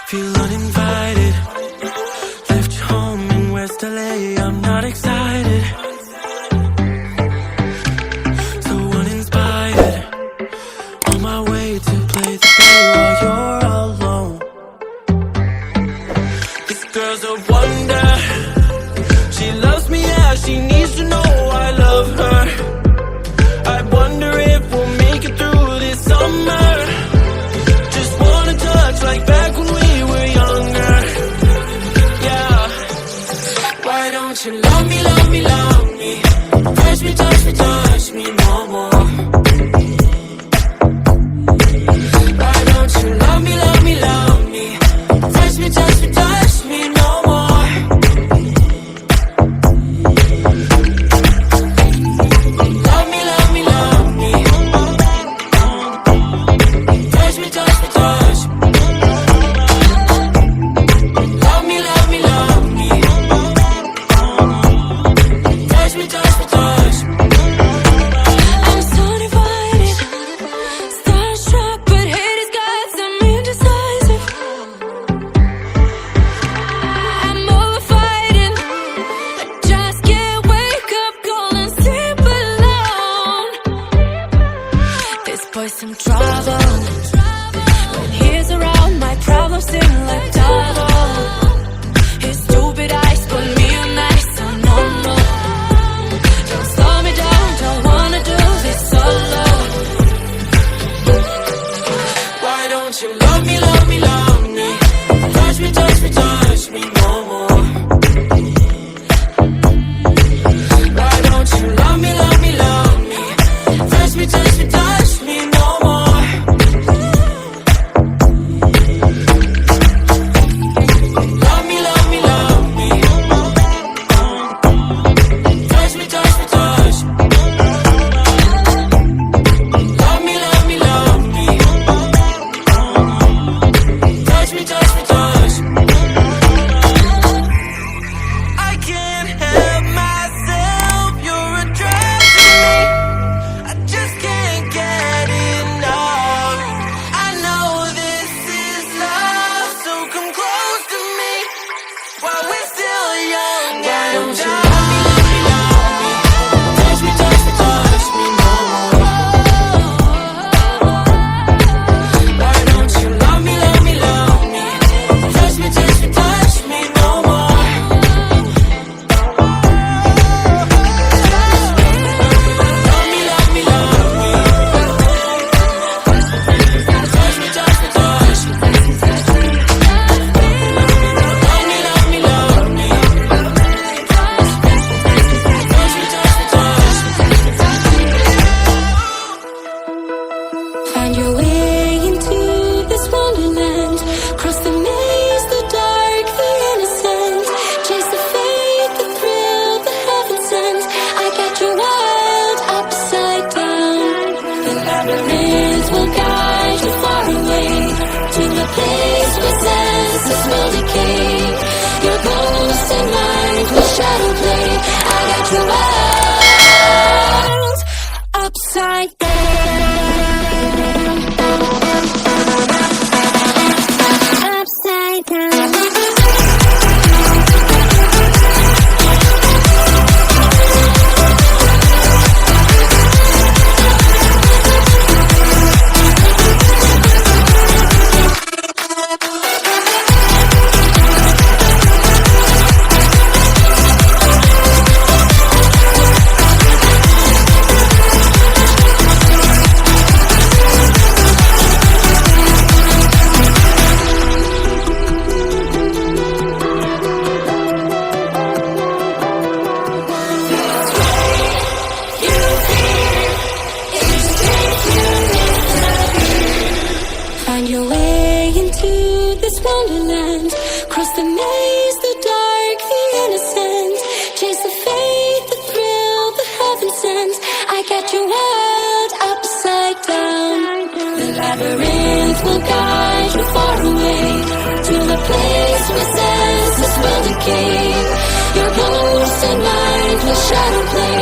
Feel uninvited. Left you home in West LA. I'm not excited. So uninspired. On my way to play the bay while you're alone. This girl's a wonder. She loves me, yeah, she needs to know I love her. I wonder if we'll make it through this summer. Just wanna touch like back when we were younger. Yeah. Why don't you love me, love me, love me? Touch me, touch me, touch me no more. Why don't you love me, love me, love me? Touch me, touch me, touch me no more. Love me, love me, love me. Touch me, touch me, touch me. Love me, love me, love me. Touch me, touch me, touch me. I'm so divided, starstruck, but hate has got some indecisive. I'm over fighting, I just can't wake up cold and sleep alone. This boy's some trouble. When he's around, my problems seem like double. His stupid eyes put me on ice, so no, no. Don't slow me down, don't wanna do this solo. Why don't you love me, love me, love me? Touch me, touch me, touch me no more. Why don't you love me, love me, love me? Touch me, touch me, touch me no more. Love me, love me, love me. Touch me, touch me, touch me. Love me, love me, love me. Touch me, touch me, touch me. I can't help myself, you're a drag to me. I just can't get enough. I know this is love, so come close to me while we're still young. Why don't you love me, love me, love me? Touch me, touch me, touch me no more. Why don't you love me, love me, love me? Touch me, touch me, touch me no more. Love me, love me, love me. Touch me, touch me, touch me. Love me, love me, love me. Touch me, touch me, touch me. Find your way into this wonderland. Cross the maze, the dark, the innocent. Chase the faith, the thrill, the heaven sent. I got you wild, upside down. The labyrinth will guide you far away to the place where senses will decay. Your ghost and mind will shadow play. I got you wild, upside down. Upside down. Find your way into this wonderland. Cross the maze, the dark, the innocent. Chase the faith, the thrill, the heaven sent. I got you wild, upside down. The labyrinth will guide you far away to the place where senses will decay. Your ghost and mind will shadow play.